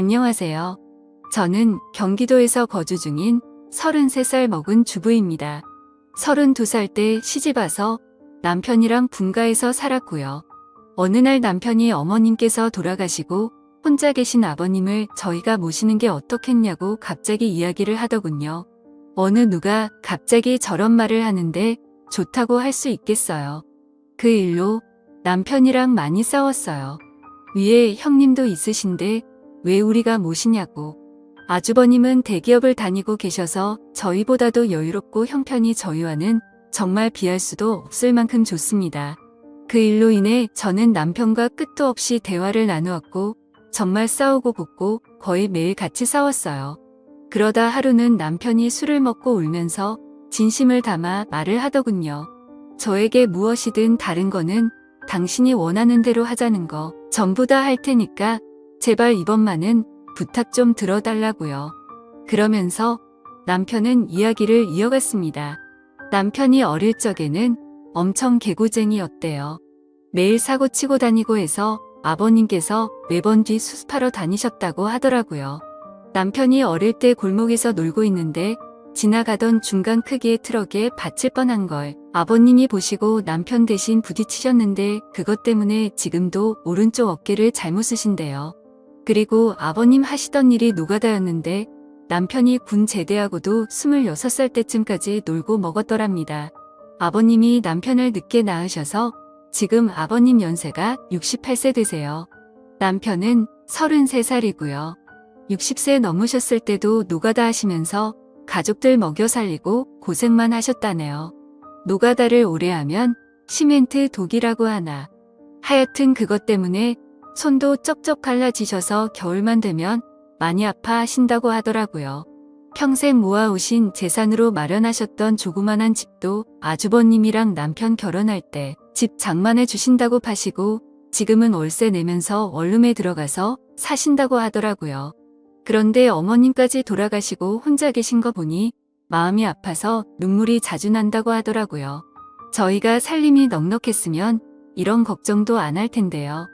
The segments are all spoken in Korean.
안녕하세요. 저는 경기도에서 거주 중인 33살 먹은 주부입니다. 32살 때 시집 와서 남편이랑 분가해서 살았고요. 어느 날 남편이 어머님께서 돌아가시고 혼자 계신 아버님을 저희가 모시는 게 어떻겠냐고 갑자기 이야기를 하더군요. 어느 누가 갑자기 저런 말을 하는데 좋다고 할 수 있겠어요. 그 일로 남편이랑 많이 싸웠어요. 위에 형님도 있으신데 왜 우리가 모시냐고. 아주버님은 대기업을 다니고 계셔서 저희보다도 여유롭고 형편이 저희와는 정말 비할 수도 없을 만큼 좋습니다. 그 일로 인해 저는 남편과 끝도 없이 대화를 나누었고 정말 싸우고 붙고 거의 매일 같이 싸웠어요. 그러다 하루는 남편이 술을 먹고 울면서 진심을 담아 말을 하더군요. 저에게 무엇이든 다른 거는 당신이 원하는 대로 하자는 거 전부 다 할 테니까 제발 이번만은 부탁 좀 들어달라고요. 그러면서 남편은 이야기를 이어갔습니다. 남편이 어릴 적에는 엄청 개구쟁이였대요. 매일 사고 치고 다니고 해서 아버님께서 매번 뒤 수습하러 다니셨다고 하더라고요. 남편이 어릴 때 골목에서 놀고 있는데 지나가던 중간 크기의 트럭에 받칠 뻔한 걸 아버님이 보시고 남편 대신 부딪히셨는데 그것 때문에 지금도 오른쪽 어깨를 잘못 쓰신대요. 그리고 아버님 하시던 일이 노가다였는데 남편이 군 제대하고도 26살 때쯤까지 놀고 먹었더랍니다. 아버님이 남편을 늦게 낳으셔서 지금 아버님 연세가 68세 되세요. 남편은 33살이고요. 60세 넘으셨을 때도 노가다 하시면서 가족들 먹여 살리고 고생만 하셨다네요. 노가다를 오래 하면 시멘트 독이라고 하나. 하여튼 그것 때문에 손도 쩍쩍 갈라지셔서 겨울만 되면 많이 아파하신다고 하더라고요. 평생 모아오신 재산으로 마련하셨던 조그만한 집도 아주버님이랑 남편 결혼할 때 집 장만해 주신다고 파시고 지금은 월세 내면서 원룸에 들어가서 사신다고 하더라고요. 그런데 어머님까지 돌아가시고 혼자 계신 거 보니 마음이 아파서 눈물이 자주 난다고 하더라고요. 저희가 살림이 넉넉했으면 이런 걱정도 안 할 텐데요.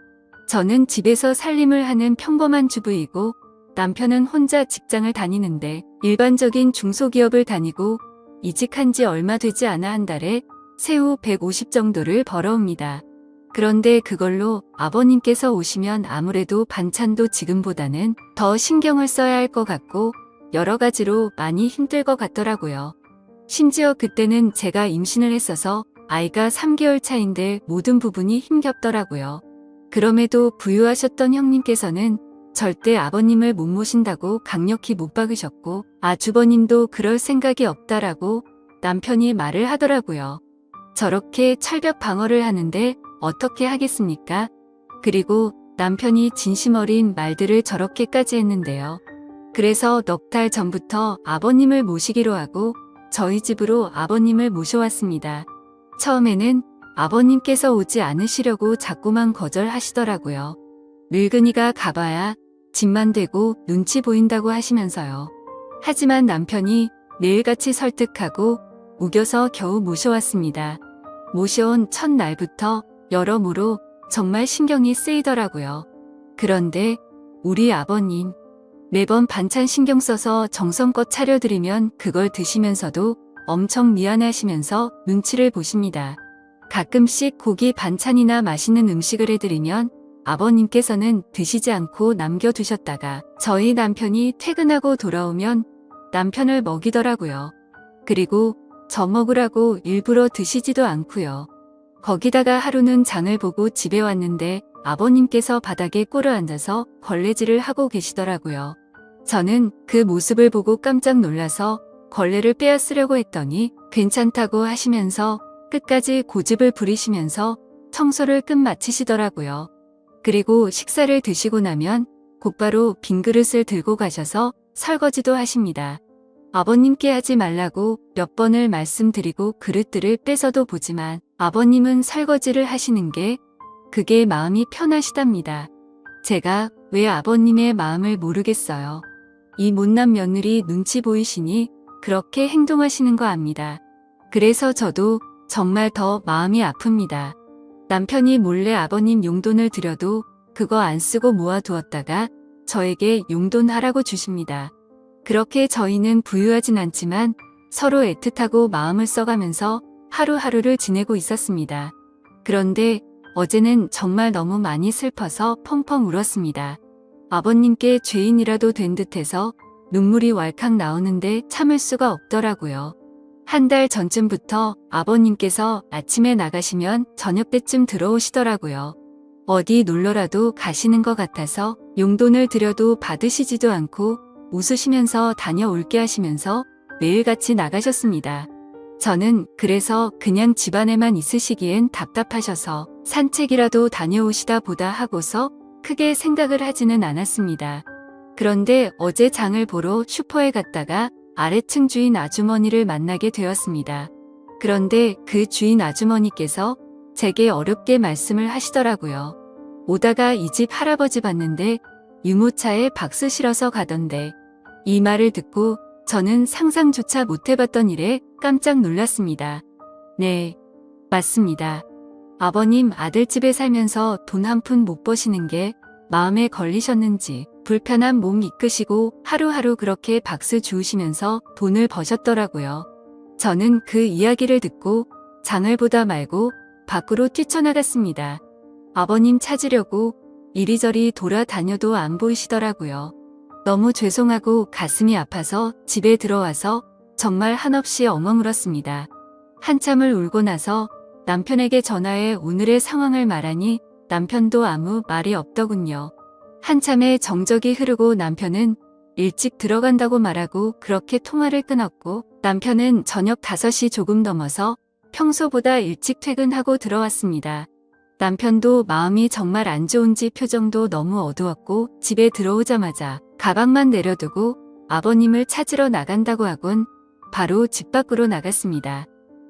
저는 집에서 살림을 하는 평범한 주부이고 남편은 혼자 직장을 다니는데 일반적인 중소기업을 다니고 이직한 지 얼마 되지 않아 한 달에 세후 150 정도를 벌어옵니다. 그런데 그걸로 아버님께서 오시면 아무래도 반찬도 지금보다는 더 신경을 써야 할 것 같고 여러 가지로 많이 힘들 것 같더라고요. 심지어 그때는 제가 임신을 했어서 아이가 3개월 차인데 모든 부분이 힘겹더라고요. 그럼에도 부유하셨던 형님께서는 절대 아버님을 못 모신다고 강력히 못 박으셨고 아주버님도 그럴 생각이 없다라고 남편이 말을 하더라고요. 저렇게 철벽 방어를 하는데 어떻게 하겠습니까? 그리고 남편이 진심 어린 말들을 저렇게까지 했는데요. 그래서 넉 달 전부터 아버님을 모시기로 하고 저희 집으로 아버님을 모셔왔습니다. 처음에는 아버님께서 오지 않으시려고 자꾸만 거절하시더라고요. 늙은이가 가봐야 집만 되고 눈치 보인다고 하시면서요. 하지만 남편이 매일같이 설득하고 우겨서 겨우 모셔왔습니다. 모셔온 첫날부터 여러모로 정말 신경이 쓰이더라고요. 그런데 우리 아버님 매번 반찬 신경 써서 정성껏 차려드리면 그걸 드시면서도 엄청 미안해하시면서 눈치를 보십니다. 가끔씩 고기 반찬이나 맛있는 음식을 해드리면 아버님께서는 드시지 않고 남겨두셨다가 저희 남편이 퇴근하고 돌아오면 남편을 먹이더라고요. 그리고 저 먹으라고 일부러 드시지도 않고요. 거기다가 하루는 장을 보고 집에 왔는데 아버님께서 바닥에 꿇어 앉아서 걸레질을 하고 계시더라고요. 저는 그 모습을 보고 깜짝 놀라서 걸레를 빼앗으려고 했더니 괜찮다고 하시면서 끝까지 고집을 부리시면서 청소를 끝마치시더라고요. 그리고 식사를 드시고 나면 곧바로 빈 그릇을 들고 가셔서 설거지도 하십니다. 아버님께 하지 말라고 몇 번을 말씀드리고 그릇들을 뺏어도 보지만 아버님은 설거지를 하시는 게 그게 마음이 편하시답니다. 제가 왜 아버님의 마음을 모르겠어요. 이 못난 며느리 눈치 보이시니 그렇게 행동하시는 거 압니다. 그래서 저도 정말 더 마음이 아픕니다. 남편이 몰래 아버님 용돈을 드려도 그거 안 쓰고 모아두었다가 저에게 용돈하라고 주십니다. 그렇게 저희는 부유하진 않지만 서로 애틋하고 마음을 써가면서 하루하루를 지내고 있었습니다. 그런데 어제는 정말 너무 많이 슬퍼서 펑펑 울었습니다. 아버님께 죄인이라도 된 듯해서 눈물이 왈칵 나오는데 참을 수가 없더라고요. 한 달 전쯤부터 아버님께서 아침에 나가시면 저녁 때쯤 들어오시더라고요. 어디 놀러라도 가시는 것 같아서 용돈을 드려도 받으시지도 않고 웃으시면서 다녀올게 하시면서 매일같이 나가셨습니다. 저는 그래서 그냥 집안에만 있으시기엔 답답하셔서 산책이라도 다녀오시다 보다 하고서 크게 생각을 하지는 않았습니다. 그런데 어제 장을 보러 슈퍼에 갔다가 아래층 주인 아주머니를 만나게 되었습니다. 그런데 그 주인 아주머니께서 제게 어렵게 말씀을 하시더라고요. 오다가 이 집 할아버지 봤는데 유모차에 박스 실어서 가던데. 이 말을 듣고 저는 상상조차 못 해봤던 일에 깜짝 놀랐습니다. 네, 맞습니다. 아버님 아들집에 살면서 돈 한 푼 못 버시는 게 마음에 걸리셨는지 불편한 몸 이끄시고 하루하루 그렇게 박스 주우시면서 돈을 버셨더라고요. 저는 그 이야기를 듣고 장을 보다 말고 밖으로 뛰쳐나갔습니다. 아버님 찾으려고 이리저리 돌아다녀도 안 보이시더라고요. 너무 죄송하고 가슴이 아파서 집에 들어와서 정말 한없이 엉엉 울었습니다. 한참을 울고 나서 남편에게 전화해 오늘의 상황을 말하니 남편도 아무 말이 없더군요. 한참의 정적이 흐르고 남편은 일찍 들어간다고 말하고 그렇게 통화를 끊었고 남편은 저녁 5시 조금 넘어서 평소보다 일찍 퇴근하고 들어왔습니다. 남편도 마음이 정말 안 좋은지 표정도 너무 어두웠고 집에 들어오자마자 가방만 내려두고 아버님을 찾으러 나간다고 하곤 바로 집 밖으로 나갔습니다.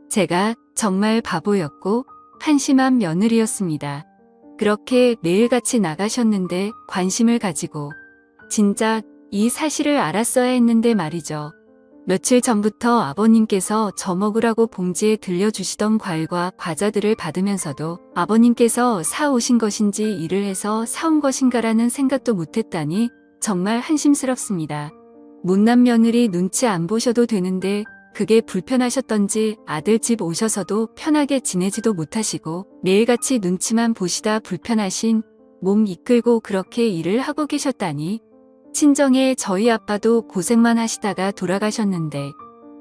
제가 정말 바보였고 한심한 며느리였습니다. 그렇게 매일같이 나가셨는데 관심을 가지고 진짜 이 사실을 알았어야 했는데 말이죠. 며칠 전부터 아버님께서 저 먹으라고 봉지에 들려주시던 과일과 과자들을 받으면서도 아버님께서 사오신 것인지 일을 해서 사온 것인가라는 생각도 못했다니 정말 한심스럽습니다. 못난 며느리 눈치 안 보셔도 되는데 그게 불편하셨던지 아들 집 오셔서도 편하게 지내지도 못하시고 매일같이 눈치만 보시다 불편하신 몸 이끌고 그렇게 일을 하고 계셨다니. 친정에 저희 아빠도 고생만 하시다가 돌아가셨는데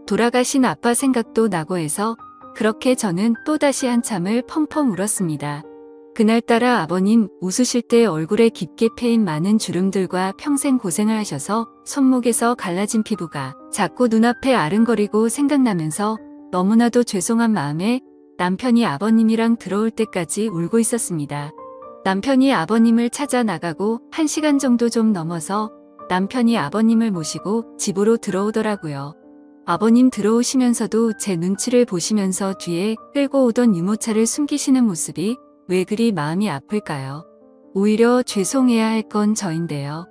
돌아가신 아빠 생각도 나고 해서 그렇게 저는 또다시 한참을 펑펑 울었습니다. 그날따라 아버님 웃으실 때 얼굴에 깊게 패인 많은 주름들과 평생 고생을 하셔서 손목에서 갈라진 피부가 자꾸 눈앞에 아른거리고 생각나면서 너무나도 죄송한 마음에 남편이 아버님이랑 들어올 때까지 울고 있었습니다. 남편이 아버님을 찾아 나가고 1시간 정도 좀 넘어서 남편이 아버님을 모시고 집으로 들어오더라고요. 아버님 들어오시면서도 제 눈치를 보시면서 뒤에 끌고 오던 유모차를 숨기시는 모습이 왜 그리 마음이 아플까요? 오히려 죄송해야 할 건 저인데요.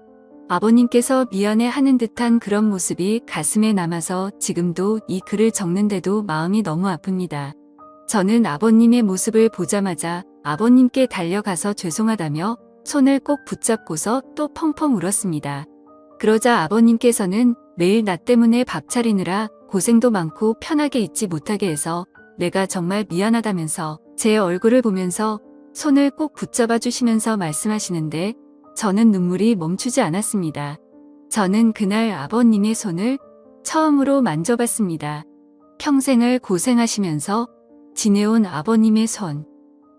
아버님께서 미안해 하는 듯한 그런 모습이 가슴에 남아서 지금도 이 글을 적는데도 마음이 너무 아픕니다. 저는 아버님의 모습을 보자마자 아버님께 달려가서 죄송하다며 손을 꼭 붙잡고서 또 펑펑 울었습니다. 그러자 아버님께서는 매일 나 때문에 밥 차리느라 고생도 많고 편하게 있지 못하게 해서 내가 정말 미안하다면서 제 얼굴을 보면서 손을 꼭 붙잡아 주시면서 말씀하시는데 저는 눈물이 멈추지 않았습니다. 저는 그날 아버님의 손을 처음으로 만져봤습니다. 평생을 고생하시면서 지내온 아버님의 손,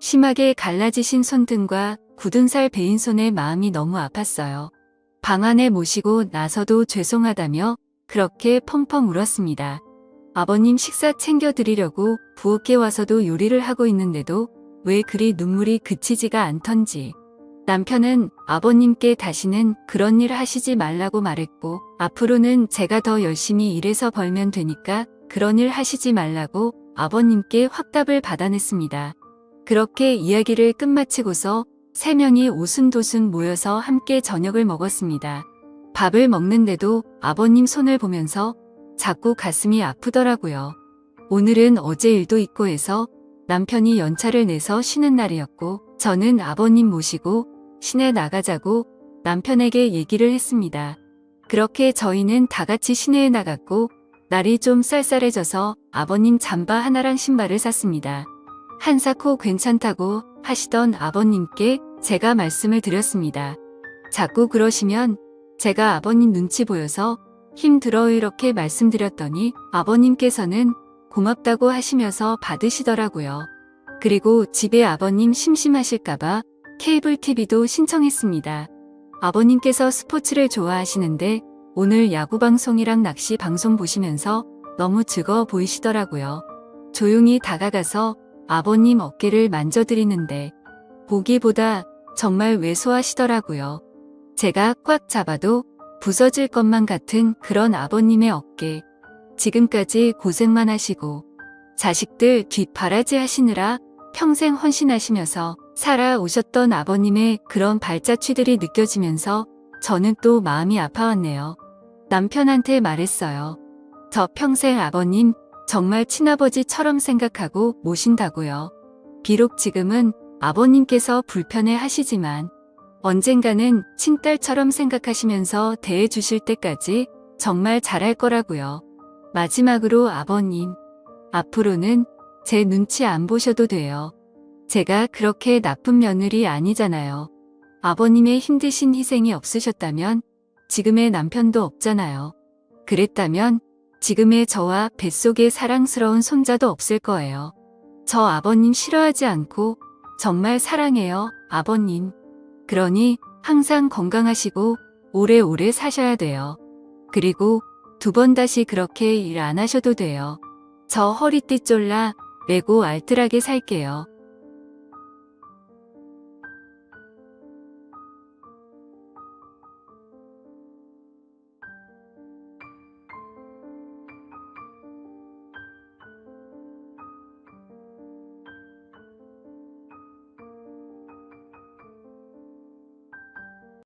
심하게 갈라지신 손등과 굳은 살 베인 손에 마음이 너무 아팠어요. 방 안에 모시고 나서도 죄송하다며 그렇게 펑펑 울었습니다. 아버님 식사 챙겨드리려고 부엌에 와서도 요리를 하고 있는데도 왜 그리 눈물이 그치지가 않던지. 남편은 아버님께 다시는 그런 일 하시지 말라고 말했고 앞으로는 제가 더 열심히 일해서 벌면 되니까 그런 일 하시지 말라고 아버님께 확답을 받아냈습니다. 그렇게 이야기를 끝마치고서 3명이 오순도순 모여서 함께 저녁을 먹었습니다. 밥을 먹는데도 아버님 손을 보면서 자꾸 가슴이 아프더라고요. 오늘은 어제 일도 있고 해서 남편이 연차를 내서 쉬는 날이었고 저는 아버님 모시고 시내 나가자고 남편에게 얘기를 했습니다. 그렇게 저희는 다 같이 시내에 나갔고 날이 좀 쌀쌀해져서 아버님 잠바 하나랑 신발을 샀습니다. 한사코 괜찮다고 하시던 아버님께 제가 말씀을 드렸습니다. 자꾸 그러시면 제가 아버님 눈치 보여서 힘들어요 이렇게 말씀드렸더니 아버님께서는 고맙다고 하시면서 받으시더라고요. 그리고 집에 아버님 심심하실까봐 케이블 TV도 신청했습니다. 아버님께서 스포츠를 좋아하시는데 오늘 야구 방송이랑 낚시 방송 보시면서 너무 즐거워 보이시더라고요. 조용히 다가가서 아버님 어깨를 만져드리는데 보기보다 정말 왜소하시더라고요. 제가 꽉 잡아도 부서질 것만 같은 그런 아버님의 어깨. 지금까지 고생만 하시고 자식들 뒷바라지 하시느라 평생 헌신하시면서 살아오셨던 아버님의 그런 발자취들이 느껴지면서 저는 또 마음이 아파왔네요. 남편한테 말했어요. 저 평생 아버님 정말 친아버지처럼 생각하고 모신다고요. 비록 지금은 아버님께서 불편해 하시지만 언젠가는 친딸처럼 생각하시면서 대해 주실 때까지 정말 잘할 거라고요. 마지막으로 아버님, 앞으로는 제 눈치 안 보셔도 돼요. 제가 그렇게 나쁜 며느리 아니잖아요. 아버님의 힘드신 희생이 없으셨다면 지금의 남편도 없잖아요. 그랬다면 지금의 저와 뱃속에 사랑스러운 손자도 없을 거예요. 저 아버님 싫어하지 않고 정말 사랑해요, 아버님. 그러니 항상 건강하시고 오래오래 사셔야 돼요. 그리고 2번 다시 그렇게 일 안 하셔도 돼요. 저 허리띠 쫄라 매고 알뜰하게 살게요.